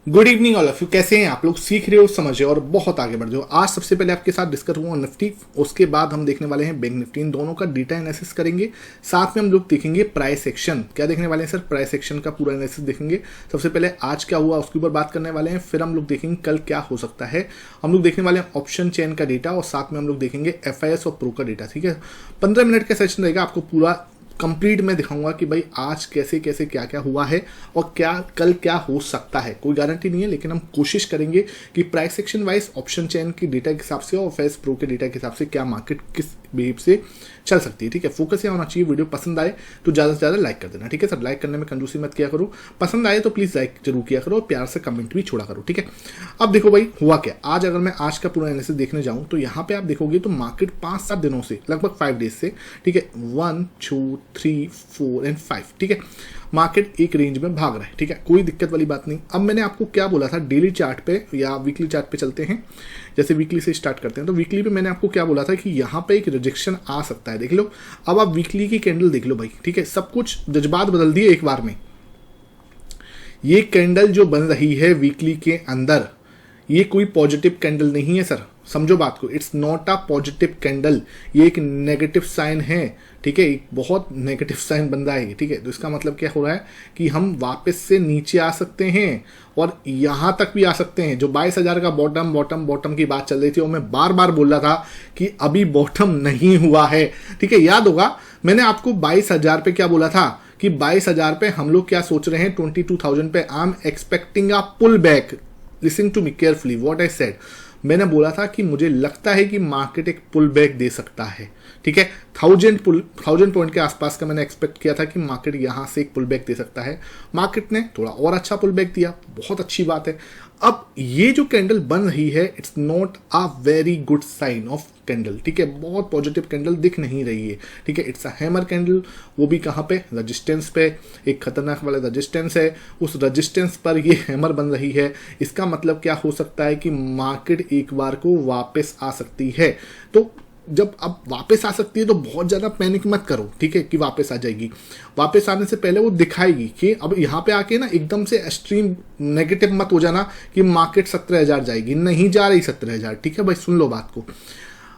Good evening all of you. कैसे हैं आप लोग? सीख रहे हो, समझ रहे हो और बहुत आगे बढ़ रहे हो। आज सबसे पहले आपके साथ डिस्कस हुआ निफ्टी, उसके बाद हम देखने वाले हैं बैंक निफ्टी। इन दोनों का डेटा एनालिसिस करेंगे, साथ में हम लोग देखेंगे प्राइस एक्शन। क्या देखने वाले हैं सर? प्राइस एक्शन का पूरा एनालिसिस देखेंगे। सबसे पहले आज क्या हुआ उसके ऊपर बात करने वाले हैं, फिर हम लोग देखेंगे कल क्या हो सकता है। हम लोग देखने वाले हैं ऑप्शन चेन का डेटा और साथ में हम लोग देखेंगे FIS और प्रो का डेटा। ठीक है, 15 मिनट का सेशन रहेगा। आपको पूरा कंप्लीट मैं दिखाऊंगा कि भाई आज कैसे कैसे क्या क्या हुआ है और क्या कल क्या हो सकता है। कोई गारंटी नहीं है, लेकिन हम कोशिश करेंगे कि price section wise option chain की डेटा के हिसाब से और FIS प्रो के डेटा के हिसाब से क्या मार्केट किस बेब से चल सकती है। ठीक है, फोकस यहाँ होना चाहिए। वीडियो पसंद आए तो ज़्यादा से ज़्यादा लाइक कर देना। ठीक है सर, लाइक करने में कंजूसी मत किया करो। पसंद आए तो प्लीज़ लाइक जरूर किया करो और प्यार से कमेंट भी छोड़ा करो। ठीक है, अब देखो भाई हुआ क्या आज। अगर मैं आज का पूरा एनालिसिस देखने जाऊँ तो यहाँ पे आप देखोगे तो मार्केट 5-7 दिनों से, लगभग 5 डेज से, ठीक है, 1 2 3 4 एंड 5, ठीक है, मार्केट एक रेंज में भाग रहा है। ठीक है, कोई दिक्कत वाली बात नहीं। अब मैंने आपको क्या बोला था, डेली चार्ट पे या वीकली चार्ट पे चलते हैं। जैसे वीकली से स्टार्ट करते हैं तो वीकली पे मैंने आपको क्या बोला था कि यहाँ पे एक रिजेक्शन आ सकता है। देख लो, अब आप वीकली की कैंडल देख लो भाई। ठीक है, सब कुछ जज्बात बदल दिए एक बार में। ये कैंडल जो बन रही है वीकली के अंदर, ये कोई पॉजिटिव कैंडल नहीं है सर, समझो बात को। It's not a positive candle, ये एक नेगेटिव साइन है। ठीक है, एक बहुत नेगेटिव साइन बन रहा है। ठीक है, तो इसका मतलब क्या हो रहा है कि हम वापस से नीचे आ सकते हैं और यहां तक भी आ सकते हैं। जो 22,000 का बॉटम बॉटम बॉटम की बात चल रही थी और मैं बार बार बोल रहा था कि अभी बॉटम नहीं हुआ है। ठीक है, याद होगा मैंने आपको 22,000 पे क्या बोला था कि 22,000 पे हम लोग क्या सोच रहे हैं, 22,000 पे I am expecting a pull back. Listen to me carefully what I said. मैंने बोला था कि मुझे लगता है कि मार्केट एक पुल बैक दे सकता है। ठीक है, 1000 पॉइंट के आसपास का मैंने एक्सपेक्ट किया था कि मार्केट यहां से एक पुल बैक दे सकता है। मार्केट ने थोड़ा और अच्छा पुल बैक दिया, बहुत अच्छी बात है। अब ये जो कैंडल बन रही है, it's not a very good sign of candle. ठीक है, बहुत पॉजिटिव कैंडल दिख नहीं रही है। ठीक है, इट्स अ हैमर कैंडल, वो भी कहां पे, रजिस्टेंस पे। एक खतरनाक वाला रजिस्टेंस है, उस रजिस्टेंस पर ये हैमर बन रही है। इसका मतलब क्या हो सकता है कि मार्केट एक बार को वापस आ सकती है। तो जब अब वापस आ सकती है तो बहुत ज़्यादा पैनिक मत करो। ठीक है, कि वापस आ जाएगी। वापस आने से पहले वो दिखाएगी कि अब यहाँ पे आके ना एकदम से एक्सट्रीम नेगेटिव मत हो जाना कि मार्केट 17,000 जाएगी। नहीं जा रही 17,000। ठीक है भाई, सुन लो बात को।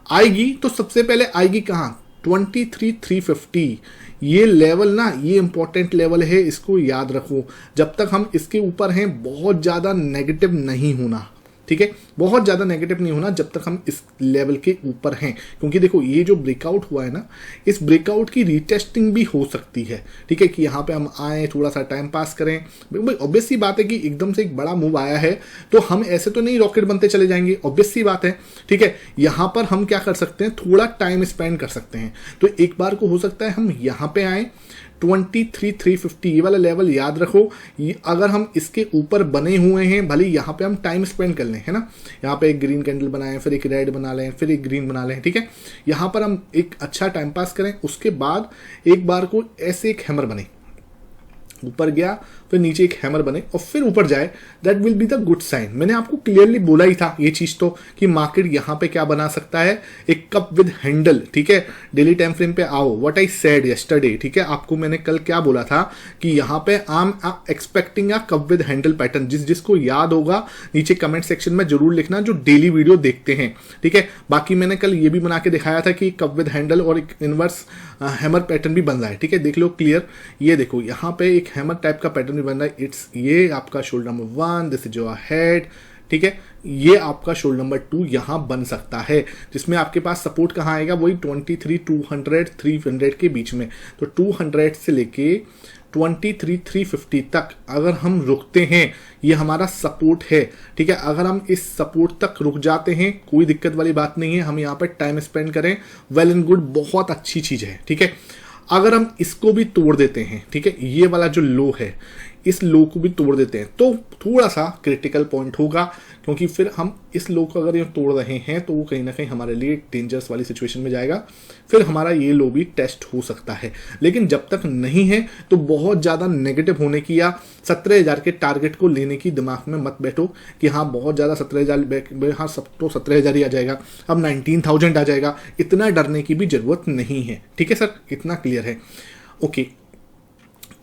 आएगी तो सबसे पहले आएगी कहाँ, 23,350। ये लेवल ना, ये इंपॉर्टेंट लेवल है, इसको याद रखो। जब तक हम इसके ऊपर हैं बहुत ज़्यादा नेगेटिव नहीं होना। ठीक है, बहुत ज़्यादा नेगेटिव नहीं होना जब तक हम इस लेवल के ऊपर हैं। क्योंकि देखो ये जो ब्रेकआउट हुआ है ना, इस ब्रेकआउट की रीटेस्टिंग भी हो सकती है। ठीक है, कि यहाँ पे हम आए, थोड़ा सा टाइम पास करें। भाई ऑब्वियस सी बात है कि एकदम से एक बड़ा मूव आया है तो हम ऐसे तो नहीं रॉकेट बनते चले जाएंगे, ऑब्वियस सी बात है। ठीक है, यहाँ पर हम क्या कर सकते हैं, थोड़ा टाइम स्पेंड कर सकते हैं। तो एक बार को हो सकता है हम यहाँ पे आए 23,350, ये वाला लेवल याद रखो। ये अगर हम इसके ऊपर बने हुए हैं, भले यहाँ पे हम टाइम स्पेंड कर लें, है ना, यहाँ पे एक ग्रीन कैंडल बनाएं, फिर एक रेड बना लें, फिर एक ग्रीन बना लें। ठीक है, यहाँ पर हम एक अच्छा टाइम पास करें, उसके बाद एक बार को ऐसे एक हैमर बने, ऊपर गया फिर नीचे एक हैमर बने और फिर ऊपर जाए, that will be the good sign. मैंने आपको क्लियरली बोला ही था ये चीज तो, कि मार्केट यहां पे क्या बना सकता है, एक कप विद हैंडल। ठीक है, डेली टाइम फ्रेम पे आओ, व्हाट आई सेड यस्टरडे। ठीक है, आपको मैंने कल क्या बोला था कि यहां पे I am expecting a cup with handle pattern. जिसको याद होगा नीचे कमेंट सेक्शन में जरूर लिखना, जो डेली वीडियो देखते हैं। ठीक है, बाकी मैंने कल ये भी बना के दिखाया था कि कप विद हैंडल और एक इनवर्स हैमर पैटर्न भी बन रहा है। ठीक है, देख लो क्लियर। ये देखो यहाँ पे एक हैमर टाइप का पैटर्न भी बन रहा है। इट्स ये आपका shoulder number 1, this is your head. ठीक है, ये आपका शोल्डर नंबर 2 यहां बन सकता है, जिसमें आपके पास सपोर्ट कहां आएगा, वही 23,200 300 के बीच में। तो 200 से लेके 23,350 तक अगर हम रुकते हैं, ये हमारा सपोर्ट है। ठीक है, अगर हम इस सपोर्ट तक रुक जाते हैं कोई दिक्कत वाली बात नहीं है, हम यहाँ पर टाइम स्पेंड करें, वेल एंड गुड, बहुत अच्छी चीज है। ठीक है, अगर हम इसको भी तोड़ देते हैं, ठीक है, ये वाला जो लो है, इस लो को भी तोड़ देते हैं तो थोड़ा सा क्रिटिकल पॉइंट होगा। क्योंकि फिर हम इस लो को अगर ये तोड़ रहे हैं तो वो कहीं ना कहीं हमारे लिए डेंजरस वाली सिचुएशन में जाएगा, फिर हमारा ये लो भी टेस्ट हो सकता है। लेकिन जब तक नहीं है तो बहुत ज़्यादा नेगेटिव होने की या 17,000 के टारगेट को लेने की दिमाग में मत बैठो कि हाँ बहुत ज़्यादा 17,000, हाँ सब तो 17,000 ही आ जाएगा, अब 19,000 आ जाएगा। इतना डरने की भी जरूरत नहीं है। ठीक है सर, इतना क्लियर है। ओके,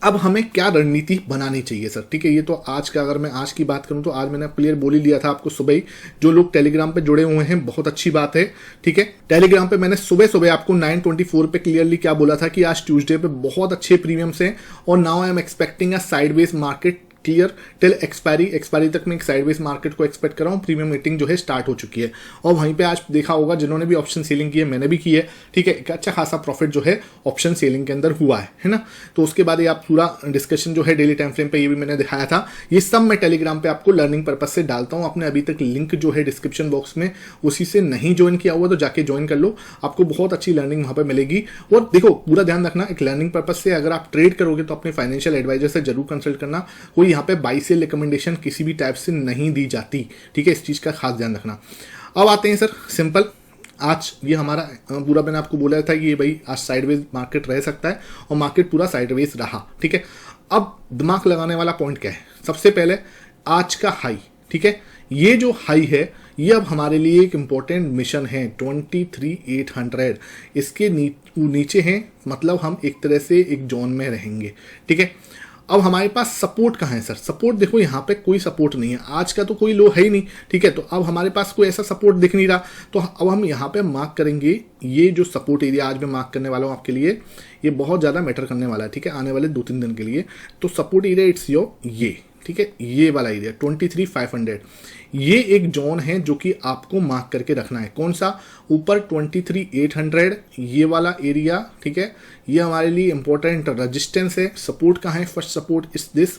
अब हमें क्या रणनीति बनानी चाहिए सर, ठीक है। ये तो आज का, अगर मैं आज की बात करूं तो आज मैंने क्लियर बोल ही लिया था आपको सुबह ही। जो लोग टेलीग्राम पे जुड़े हुए हैं बहुत अच्छी बात है, ठीक है। टेलीग्राम पे मैंने सुबह सुबह आपको 9:24 पे क्लियरली क्या बोला था कि आज ट्यूसडे पे बहुत अच्छे प्रीमियम्स हैं और now I am expecting a sideways market clear till expiry तक मैं एक साइडवेज मार्केट को एक्सपेक्ट कर रहा हूँ। प्रीमियम मीटिंग जो है स्टार्ट हो चुकी है और वहीं पे आज देखा होगा जिन्होंने भी ऑप्शन सेलिंग की है, मैंने भी की है, ठीक है। एक अच्छा खासा प्रॉफिट जो है ऑप्शन सेलिंग के अंदर हुआ है ना। तो उसके बाद ये आप पूरा डिस्कशन जो है डेली टाइम फ्रेम पे ये भी मैंने दिखाया था। ये सब मैं टेलीग्राम पे आपको लर्निंग पर्पज से डालता हूँ। आपने अभी तक लिंक जो है डिस्क्रिप्शन बॉक्स में उसी से नहीं ज्वाइन किया हुआ तो जाके ज्वाइन कर लो, आपको बहुत अच्छी लर्निंग वहां पर मिलेगी। और देखो पूरा ध्यान रखना, एक लर्निंग पर्पज से अगर आप ट्रेड करोगे तो अपने फाइनेंशियल एडवाइजर से जरूर कंसल्ट करना। कोई यहाँ पे बाई सेल रिकमेंडेशन किसी भी टाइप से नहीं दी जाती, ठीक है। इस चीज का खास ध्यान रखना। अब आते हैं सर सिंपल, आज ये हमारा पूरा मैंने आपको बोला था कि ये भाई आज साइडवेज मार्केट रह सकता है और मार्केट पूरा साइडवेज रहा, ठीक है। अब दिमाग लगाने वाला पॉइंट क्या है, सबसे पहले आज का हाई, ठीक है। ये जो हाई है ये अब हमारे लिए एक इंपॉर्टेंट मिशन है 23,800, इसके नीचे हैं, मतलब हम एक तरह से एक जोन में रहेंगे, ठीक है। अब हमारे पास सपोर्ट कहाँ है सर, सपोर्ट देखो यहाँ पे कोई सपोर्ट नहीं है, आज का तो कोई लो है ही नहीं, ठीक है। तो अब हमारे पास कोई ऐसा सपोर्ट दिख नहीं रहा, तो अब हम यहाँ पे मार्क करेंगे ये जो सपोर्ट एरिया आज मैं मार्क करने वाला हूँ आपके लिए, ये बहुत ज़्यादा मैटर करने वाला है, ठीक है, आने वाले 2-3 दिन के लिए। तो सपोर्ट एरिया इट्स योर ये, ठीक है, ये वाला एरिया 23,500, ये एक जोन है जो कि आपको मार्क करके रखना है। कौन सा, ऊपर 23,800 ये वाला एरिया, ठीक है, ये हमारे लिए इंपॉर्टेंट रेजिस्टेंस है। सपोर्ट कहाँ है, फर्स्ट सपोर्ट इस दिस,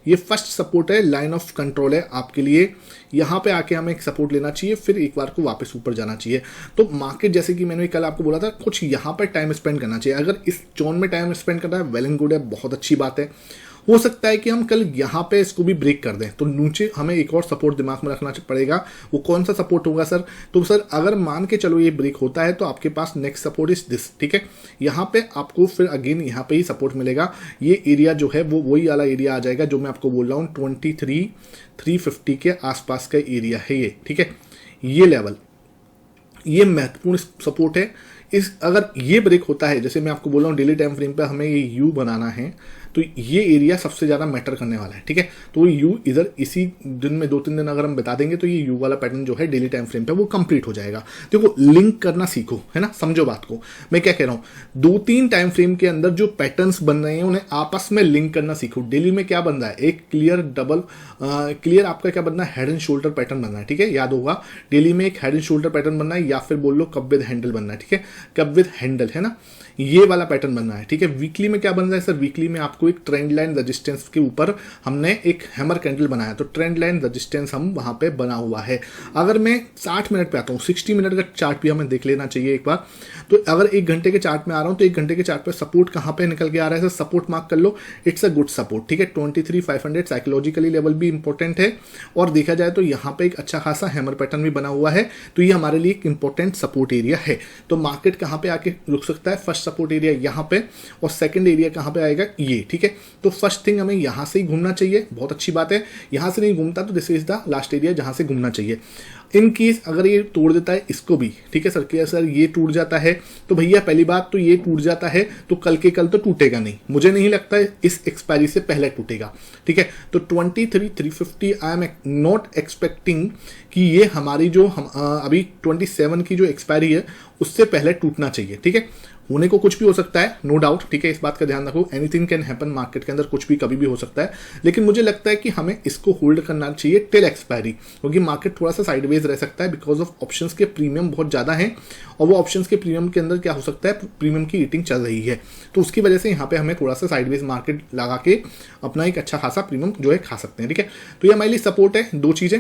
ये फर्स्ट सपोर्ट है, लाइन ऑफ कंट्रोल है आपके लिए। यहाँ पे आके हमें एक सपोर्ट लेना चाहिए, फिर एक बार को वापस ऊपर जाना चाहिए। तो मार्केट जैसे कि मैंने कल आपको बोला था, कुछ यहाँ पर टाइम स्पेंड करना चाहिए। अगर इस जोन में टाइम स्पेंड करना है वेल एंड गुड है, बहुत अच्छी बात है। हो सकता है कि हम कल यहाँ पे इसको भी ब्रेक कर दें, तो नीचे हमें एक और सपोर्ट दिमाग में रखना पड़ेगा। वो कौन सा सपोर्ट होगा सर, तो सर अगर मान के चलो ये ब्रेक होता है तो आपके पास नेक्स्ट सपोर्ट इज दिस, ठीक है। यहाँ पे आपको फिर अगेन यहाँ पे ही सपोर्ट मिलेगा। ये एरिया जो है वो वही वाला एरिया आ जाएगा जो मैं आपको बोल रहा हूँ, 23,350 के आसपास का एरिया है ये, ठीक है। ये लेवल, ये महत्वपूर्ण सपोर्ट है। इस अगर ये ब्रेक होता है, जैसे मैं आपको बोल रहा हूँ डेली टाइम फ्रेम पे हमें ये यू बनाना है, तो ये एरिया सबसे ज़्यादा मैटर करने वाला है, ठीक है। तो यू इधर इसी दिन में 2-3 दिन अगर हम बता देंगे तो ये यू वाला पैटर्न जो है डेली टाइम फ्रेम पे वो कंप्लीट हो जाएगा। देखो लिंक करना सीखो, है ना, समझो बात को। मैं क्या कह रहा हूँ, 2-3 टाइम फ्रेम के अंदर जो पैटर्न्स बन रहे हैं उन्हें आपस में लिंक करना सीखो। डेली में क्या बन रहा है, एक क्लियर डबल क्लियर आपका क्या बनना है, हेड एंड शोल्डर पैटर्न बनना है, ठीक है। याद होगा डेली में एक हेड एंड शोल्डर पैटर्न बनना है, या फिर बोल लो कप विद हैंडल बनना है, ठीक है। कप विद हैंडल है ना, ये वाला पैटर्न बनना है, ठीक है। वीकली में क्या बन रहा है सर, वीकली में आपको एक ट्रेंड लाइन रेजिस्टेंस के ऊपर हमने एक हैमर कैंडल बनाया, तो ट्रेंड लाइन रेजिस्टेंस हम वहां पे बना हुआ है। अगर मैं 60 मिनट पे आता हूँ, 60 मिनट का चार्ट भी हमें देख लेना चाहिए एक बार। तो अगर 1 घंटे के चार्ट में आ रहा हूँ तो 1 घंटे के चार्ट पे सपोर्ट कहाँ पे निकल के आ रहा है सर, सपोर्ट मार्क कर लो, इट्स अ गुड सपोर्ट, ठीक है। 23,500 साइकोलॉजिकली लेवल भी इंपॉर्टेंट है, और देखा जाए तो यहाँ पे एक अच्छा खासा हैमर पैटर्न भी बना हुआ है, तो ये हमारे लिए एक इंपॉर्टेंट सपोर्ट एरिया है। तो मार्केट कहाँ पे आके रुक सकता है, फर्स्ट सपोर्ट एरिया यहाँ पे, और सेकंड एरिया कहाँ पे आएगा, ये, ठीक है। तो फर्स्ट थिंग हमें यहाँ से ही घूमना चाहिए, बहुत अच्छी बात है। यहाँ से नहीं घूमता तो this is the last area जहाँ से घूमना चाहिए। इन केस अगर ये तोड़ देता है इसको भी, ठीक है सर, क्या सर ये टूट जाता है, तो भैया पहली बात तो ये टूट जाता है तो कल के कल तो टूटेगा नहीं, मुझे नहीं लगता है इस एक्सपायरी से पहले टूटेगा, ठीक है। तो 23,350 आई एम नॉट एक्सपेक्टिंग कि ये हमारी जो अभी 27 की जो एक्सपायरी है उससे पहले टूटना चाहिए, ठीक है। होने को कुछ भी हो सकता है, नो डाउट, ठीक है, इस बात का ध्यान रखो, एनीथिंग कैन हैपन, मार्केट के अंदर कुछ भी कभी भी हो सकता है। लेकिन मुझे लगता है कि हमें इसको होल्ड करना चाहिए टिल एक्सपायरी, क्योंकि मार्केट थोड़ा सा साइडवेज रह सकता है बिकॉज ऑफ ऑप्शंस के प्रीमियम बहुत ज्यादा है, और वो ऑप्शंस के प्रीमियम के अंदर क्या हो सकता है, प्रीमियम की ईटिंग चल रही है, तो उसकी वजह से यहाँ पे हमें थोड़ा सा साइडवेज मार्केट लगा के अपना एक अच्छा खासा प्रीमियम जो है खा सकते हैं, ठीक है। तो ये हमारे लिए सपोर्ट है, 2 चीजें।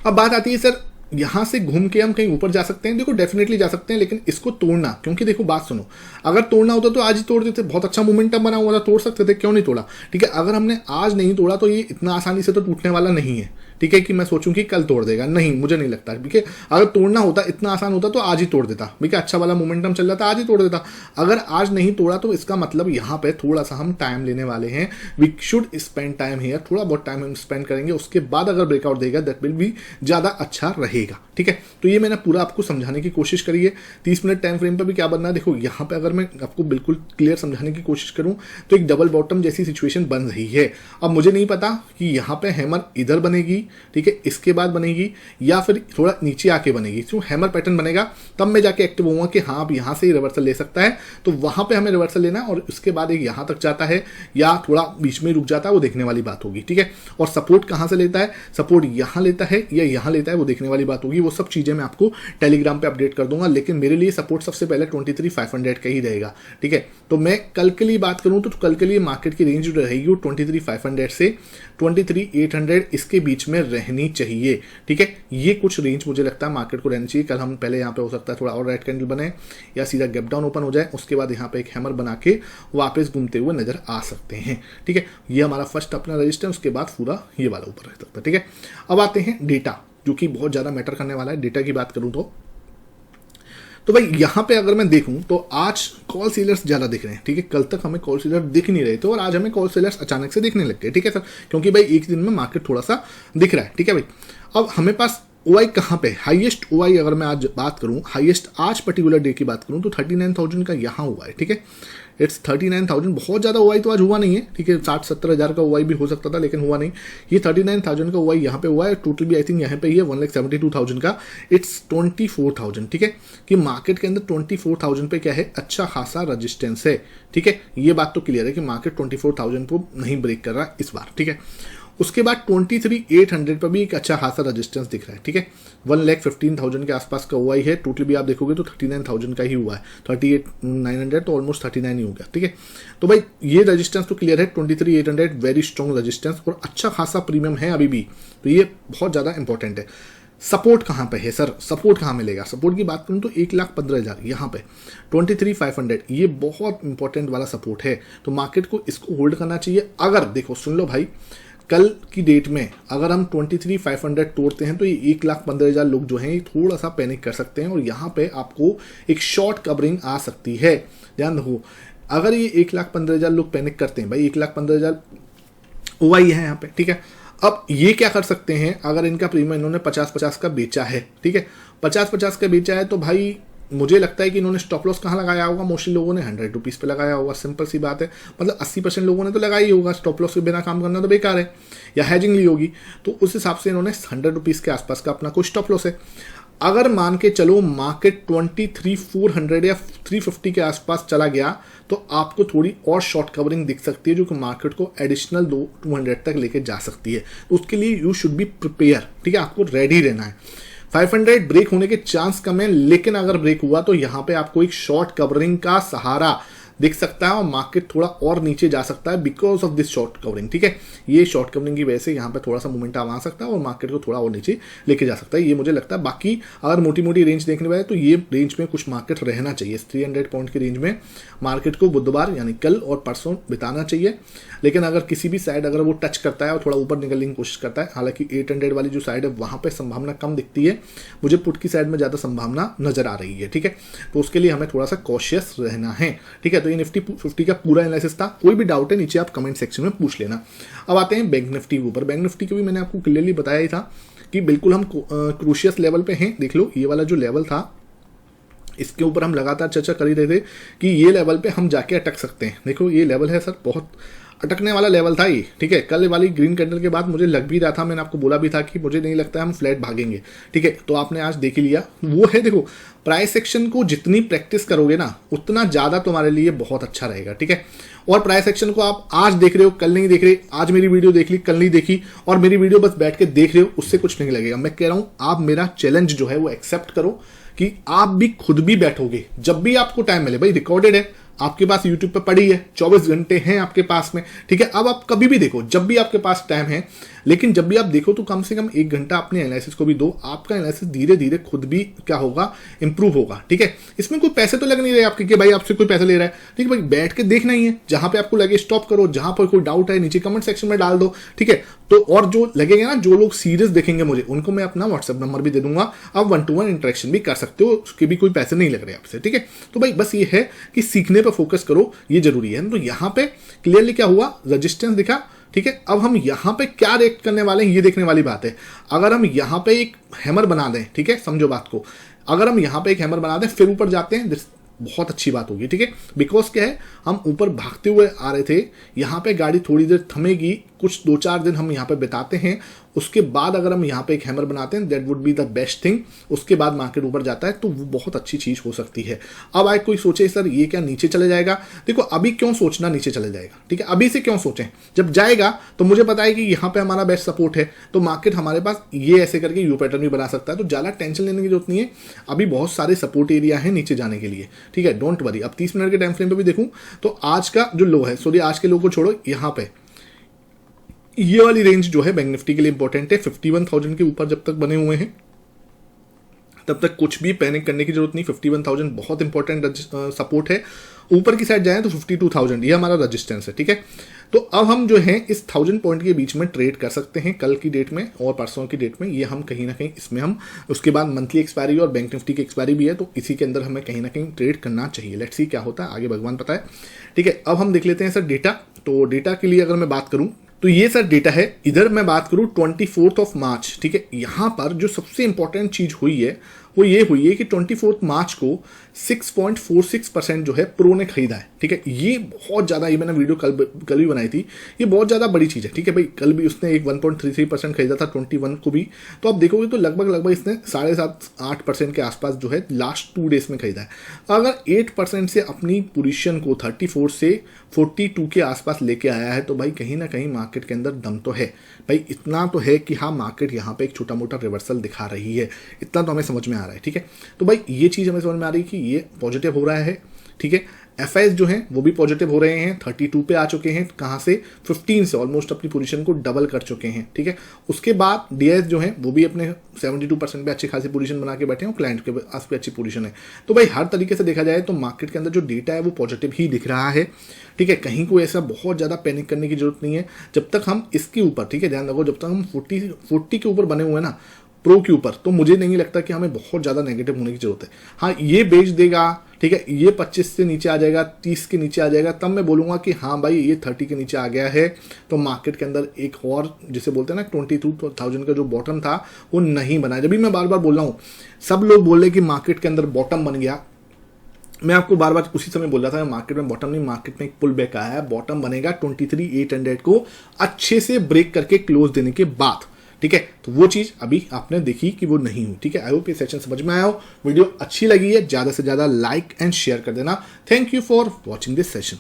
अब बात आती है सर यहां से घूम के हम कहीं ऊपर जा सकते हैं, देखो डेफिनेटली जा सकते हैं, लेकिन इसको तोड़ना, क्योंकि देखो बात सुनो, अगर तोड़ना होता तो आज ही तोड़ देते, बहुत अच्छा मोमेंटम बना हुआ था, तोड़ सकते थे, क्यों नहीं तोड़ा, ठीक है। अगर हमने आज नहीं तोड़ा तो ये इतना आसानी से तो टूटने वाला नहीं है, ठीक है, कि मैं सोचूं कि कल तोड़ देगा, नहीं, मुझे नहीं लगता, ठीक है। अगर तोड़ना होता इतना आसान होता तो आज ही तोड़ देता, ठीक है, अच्छा वाला मोमेंटम चल रहा था, आज ही तोड़ देता। अगर आज नहीं तोड़ा तो इसका मतलब यहाँ पे थोड़ा सा हम टाइम लेने वाले हैं, we should spend time here, थोड़ा बहुत टाइम हम स्पेंड करेंगे, उसके बाद अगर ब्रेकआउट देगा दैट विल बी ज्यादा अच्छा रहेगा। लगेगा। ठीक है, तो ये मैंने पूरा आपको समझाने की कोशिश करी है। 30 मिनट टाइम फ्रेम पर भी क्या बनना है, देखो यहाँ पे अगर मैं आपको बिल्कुल क्लियर समझाने की कोशिश करूं तो एक डबल बॉटम जैसी सिचुएशन बन रही है। अब मुझे नहीं पता कि यहाँ पे हैमर इधर बनेगी, ठीक है, इसके बाद बनेगी या फिर थोड़ा नीचे आके बनेगी। तो हैमर पैटर्न बनेगा तब मैं जाके एक्टिव होऊंगा कि हाँ अब यहाँ से ही रिवर्सल ले सकता है, तो वहां पे हमें रिवर्सल लेना है, और उसके बाद एक यहाँ तक जाता है या थोड़ा बीच में रुक जाता है, वो देखने वाली बात होगी। ठीक है, और सपोर्ट कहाँ से लेता है, सपोर्ट यहाँ लेता है या यहाँ लेता है, वो देखने वाली बात होगी। वो सब चीजें मैं आपको टेलीग्राम पे अपडेट कर दूंगा, लेकिन मेरे लिए सपोर्ट सबसे पहले 23,500 का ही रहेगा। ठीक है, तो मैं कल के लिए बात करूं तो कल के लिए मार्केट की रेंज जो रहेगी वो 23,500 से 23,800 इसके बीच में रहनी चाहिए। ठीक है, ये कुछ रेंज मुझे लगता है मार्केट को रहनी चाहिए। कल हम पहले यहाँ पे हो सकता है थोड़ा और रेड कैंडल बने या सीधा गैप डाउन ओपन हो जाए, उसके बाद यहाँ पे एक हैमर बना के वापस घूमते हुए नजर आ सकते हैं। ठीक है, ये हमारा फर्स्ट अपना रजिस्टेंस, उसके बाद पूरा ये वाला ऊपर रह सकता है। ठीक है, अब आते हैं डेटा, जो कि बहुत ज्यादा मैटर करने वाला है। डेटा की बात करूं तो भाई यहाँ पे अगर मैं देखूं तो आज कॉल सेलर्स ज्यादा दिख रहे हैं। ठीक है, कल तक हमें कॉल सेलर्स दिख नहीं रहे थे और आज हमें कॉल सेलर्स अचानक से दिखने लग गए। ठीक है सर, क्योंकि भाई एक दिन में मार्केट थोड़ा सा दिख रहा है। ठीक है भाई, अब हमें पास ओआई कहाँ पे, हाईएस्ट ओआई अगर मैं आज बात करूं, हाईएस्ट आज पर्टिकुलर डे की बात करूं तो 39,000 का यहाँ हुआ है। ठीक है, इट्स 39,000, बहुत ज्यादा ओआई तो आज हुआ नहीं है। ठीक है, 60-70 हज़ार का ओआई भी हो सकता था लेकिन हुआ नहीं। ये 39,000 का ओआई यहाँ पे हुआ है। टोटल भी आई थिंक यहाँ पे ही है 1,72,000 का, इट्स 24,000। ठीक है, कि मार्केट के अंदर 24,000 पे क्या है, अच्छा खासा रजिस्टेंस है। ठीक है, ये बात तो क्लियर है कि मार्केट 24,000 को नहीं ब्रेक कर रहा इस बार। ठीक है, उसके बाद 23,800 पर भी एक अच्छा खासा रेजिस्टेंस दिख रहा है। ठीक है, 1,15,000 के आसपास का ओआई है। टोटल भी आप देखोगे तो 39,000 का ही हुआ है, 38,900 तो ऑलमोस्ट 39 ही हो गया। ठीक है, तो भाई ये रेजिस्टेंस तो क्लियर है, 23,800 वेरी स्ट्रॉन्ग रेजिस्टेंस और अच्छा खासा प्रीमियम है अभी भी, तो ये बहुत ज्यादा इंपॉर्टेंट है। सपोर्ट कहाँ पे है सर, सपोर्ट कहाँ मिलेगा, सपोर्ट की बात करूं तो 1,15,000 यहाँ पे 23,500, ये बहुत इंपॉर्टेंट वाला सपोर्ट है। तो मार्केट को इसको होल्ड करना चाहिए। अगर देखो सुन लो भाई, कल की डेट में अगर हम 23,500 तोड़ते हैं तो ये 1,15,000 लोग जो हैं ये थोड़ा सा पैनिक कर सकते हैं और यहाँ पे आपको एक शॉर्ट कवरिंग आ सकती है। ध्यान रखो, अगर ये 1,15,000 लोग पैनिक करते हैं, भाई 1,15,000 ओआई है यहाँ पे। ठीक है, अब ये क्या कर सकते हैं, अगर इनका प्रीमियम इन्होंने 50-50 का बेचा है, ठीक है, 50-50 का बेचा है तो भाई मुझे लगता है कि इन्होंने स्टॉप लॉस कहाँ लगाया होगा, मोस्टली लोगों ने 100 रुपीज़ पे लगाया होगा। सिंपल सी बात है, मतलब 80% लोगों ने तो लगाई होगा। स्टॉप लॉस के बिना काम करना तो बेकार है, या हैजिंग ली होगी, तो उस हिसाब से इन्होंने 100 रुपीज़ के आसपास का अपना कोई स्टॉप लॉस है। अगर मान के चलो मार्केट 23,400 या 350 के आसपास चला गया तो आपको थोड़ी और शॉर्ट कवरिंग दिख सकती है, जो कि मार्केट को एडिशनल 200 तक लेके जा सकती है। तो उसके लिए यू शुड बी प्रिपेयर। ठीक है, आपको रेडी रहना है। 500 ब्रेक होने के चांस कम है, लेकिन अगर ब्रेक हुआ तो यहां पे आपको एक शॉर्ट कवरिंग का सहारा दिख सकता है और मार्केट थोड़ा और नीचे जा सकता है because of this short covering. ठीक है, ये शॉर्ट कवरिंग की वजह से यहाँ पे थोड़ा सा मोमेंटम आ सकता है और मार्केट को थोड़ा और नीचे लेके जा सकता है, ये मुझे लगता है। बाकी अगर मोटी मोटी रेंज देखने वाले तो ये रेंज में कुछ मार्केट रहना चाहिए। 300 पॉइंट की रेंज में मार्केट को बुधवार यानी कल और परसों बिताना चाहिए। लेकिन अगर किसी भी साइड अगर वो टच करता है और थोड़ा ऊपर निकलने की कोशिश करता है, हालांकि 800 वाली जो साइड है वहां पे संभावना कम दिखती है, मुझे पुट की साइड में ज्यादा संभावना नजर आ रही है। ठीक है, तो उसके लिए हमें थोड़ा सा कॉशियस रहना है। ठीक है, तो ये निफ्टी 50 का पूरा एनालिसिस था। कोई भी डाउट है नीचे आप कमेंट सेक्शन में पूछ लेना। अब आते हैं बैंक निफ्टी के ऊपर। बैंक निफ्टी को भी मैंने आपको क्लियरली बताया ही था कि बिल्कुल हम क्रूशियस लेवल पे हैं। देख लो, ये वाला जो लेवल था इसके ऊपर हम लगातार चर्चा कर ही रहे थे कि ये लेवल पे हम जाके अटक सकते हैं। देखो ये लेवल है सर, बहुत अटकने वाला लेवल था ये। ठीक है, कल वाली ग्रीन कैंडल के बाद मुझे लग भी रहा था, मैंने आपको बोला भी था कि मुझे नहीं लगता है हम फ्लैट भागेंगे। ठीक है, तो आपने आज देख ही लिया। वो है, देखो प्राइस एक्शन को जितनी प्रैक्टिस करोगे ना उतना ज्यादा तुम्हारे लिए बहुत अच्छा रहेगा। ठीक है, और प्राइस एक्शन को आप आज देख रहे हो, कल नहीं देख रहे। आज मेरी वीडियो देख ली, कल नहीं देखी, और मेरी वीडियो बस बैठ के देख रहे हो, उससे कुछ नहीं लगेगा। मैं कह रहा हूं आप मेरा चैलेंज जो है वो एक्सेप्ट करो कि आप भी खुद भी बैठोगे जब भी आपको टाइम मिले। भाई रिकॉर्डेड है, आपके पास यूट्यूब पे पड़ी है, 24 घंटे हैं आपके पास में। ठीक है, अब आप कभी भी देखो जब भी आपके पास टाइम है, लेकिन जब भी आप देखो तो कम से कम 1 घंटा अपने एनालिसिस को भी दो। आपका एनालिसिस धीरे धीरे खुद भी क्या होगा, इंप्रूव होगा। ठीक है, इसमें कोई पैसे तो लग नहीं रहे आपके कि भाई आपसे कोई पैसे ले रहा है। ठीक है भाई, बैठ के देखना ही है, जहां पे आपको लगे स्टॉप करो, जहां पर कोई डाउट है नीचे कमेंट सेक्शन में डाल दो। ठीक है, तो और जो लगेगा ना, जो लोग सीरियस देखेंगे मुझे, उनको मैं अपना व्हाट्सएप नंबर भी दे दूंगा, आप 1-to-1 इंटरेक्शन भी कर सकते हो, उसके भी कोई पैसे नहीं लग रहे आपसे। ठीक है, तो भाई बस ये है कि सीखने पर फोकस करो, ये जरूरी है। तो यहां पे क्लियरली क्या हुआ, रेजिस्टेंस दिखा, ठीक है, अब हम यहाँ पे क्या रिएक्ट करने वाले हैं ये देखने वाली बात है। अगर हम यहाँ पे एक हैमर बना दें, ठीक है, समझो बात को, अगर हम यहाँ पे एक हैमर बना दें फिर ऊपर जाते हैं, बहुत अच्छी बात होगी, ठीक है। बिकॉज क्या है, हम ऊपर भागते हुए आ रहे थे, यहाँ पे गाड़ी थोड़ी देर थमेगी, कुछ 2-4 दिन हम यहाँ पे बिताते हैं, उसके बाद अगर हम यहाँ पे एक हैमर बनाते हैं that would be the best thing. उसके बाद मार्केट ऊपर जाता है तो वो बहुत अच्छी चीज हो सकती है। अब आए कोई सोचे सर ये क्या नीचे चले जाएगा, देखो अभी क्यों सोचना नीचे चले जाएगा, ठीक है, अभी से क्यों सोचें, जब जाएगा तो मुझे पता है कि यहाँ पे हमारा बेस्ट सपोर्ट है, तो मार्केट हमारे पास ये ऐसे करके यू पैटर्न भी बना सकता है, तो ज़्यादा टेंशन लेने की जरूरत नहीं है। अभी बहुत सारे सपोर्ट एरिया है नीचे जाने के लिए, ठीक है, डोंट वरी। अब 30 मिनट के टाइम फ्रेम पे भी देखूं तो आज का जो लो है, सॉरी आज के लो को छोड़ो, यहाँ पे ये वाली रेंज जो है बैंक निफ्टी के लिए इंपॉर्टेंट है। 51,000 के ऊपर जब तक बने हुए हैं तब तक कुछ भी पैनिक करने की जरूरत नहीं। 51,000 बहुत इंपॉर्टेंट सपोर्ट है। ऊपर की साइड जाए तो 52,000 ये हमारा रजिस्टेंस है, ठीक है। तो अब हम जो है इस 1000 पॉइंट के बीच में ट्रेड कर सकते हैं कल की डेट में और परसों की डेट में। ये हम कहीं ना कहीं इसमें हम, उसके बाद मंथली एक्सपायरी और बैंक निफ्टी की एक्सपायरी भी है, तो इसी के अंदर हमें कहीं ना कहीं ट्रेड करना चाहिए। लेट्स सी क्या होता है आगे, भगवान पता है, ठीक है। अब हम देख लेते हैं सर डेटा। तो डेटा के लिए अगर मैं बात करूं तो ये सर डेटा है। इधर मैं बात करूं 24 मार्च, ठीक है। यहां पर जो सबसे इंपॉर्टेंट चीज हुई है वो ये हुई है कि 24 मार्च को 6.46% जो है प्रो ने खरीदा है, ठीक है। ये बहुत ज्यादा, ये मैंने वीडियो कल भी बनाई थी, ये बहुत ज्यादा बड़ी चीज है, ठीक है भाई। कल भी उसने एक 1.33% खरीदा था 21 को भी, तो आप देखोगे तो लगभग इसने 7.5-8% के आसपास जो है लास्ट 2 डेज में खरीदा है। अगर 8% से अपनी पोजीशन को 34 से 42 के आसपास लेके आया है तो भाई कहीं ना कहीं मार्केट के अंदर दम तो है भाई। इतना तो है कि हाँ मार्केट यहाँ पे एक छोटा मोटा रिवर्सल दिखा रही है, इतना तो हमें समझ में आ रहा है, ठीक है। तो भाई ये चीज हमें समझ में आ रही है कि ये पॉजिटिव हो रहा है, ठीक है। एफआईएस जो हैं वो भी पॉजिटिव हो रहे हैं, 32 पे आ चुके हैं, कहां से 15 से ऑलमोस्ट अपनी पोजीशन को डबल कर चुके हैं, ठीक है। उसके बाद डीएस जो है वो भी अपने 72% पे अच्छी खासी पोजीशन बना के बैठे हैं और क्लाइंट के पास भी अच्छी पोजीशन है। तो भाई हर तरीके से देखा जाए तो मार्केट के अंदर जो डेटा है वो पॉजिटिव ही दिख रहा है, ठीक है। कहीं को ऐसा बहुत ज्यादा पैनिक करने की जरूरत नहीं है। जब तक हम इसके ऊपर, ठीक है, ध्यान रखो, जब तक हम 40 के ऊपर बने हुए हैं ना प्रो के ऊपर, तो मुझे नहीं लगता कि हमें बहुत ज्यादा नेगेटिव होने की जरूरत है। हाँ ये बेच देगा, ठीक है, ये 25 से नीचे आ जाएगा, 30 के नीचे आ जाएगा, तब मैं बोलूंगा कि हाँ भाई ये 30 के नीचे आ गया है, तो मार्केट के अंदर एक और जिसे बोलते हैं ना 22,000 का जो बॉटम था वो नहीं बना। जब भी मैं बार बार बोल रहा हूँ, सब लोग बोल रहे कि मार्केट के अंदर बॉटम बन गया, मैं आपको बार बार उसी समय बोल रहा था मार्केट में बॉटम नहीं, मार्केट में एक पुल बैक आया है। बॉटम बनेगा 23,800 को अच्छे से ब्रेक करके क्लोज देने के बाद, ठीक है। तो वो चीज अभी आपने देखी कि वो नहीं हुई, ठीक है। आई होप ये सेशन समझ में आया हो। वीडियो अच्छी लगी है ज्यादा से ज्यादा लाइक एंड शेयर कर देना। Thank you for watching this session.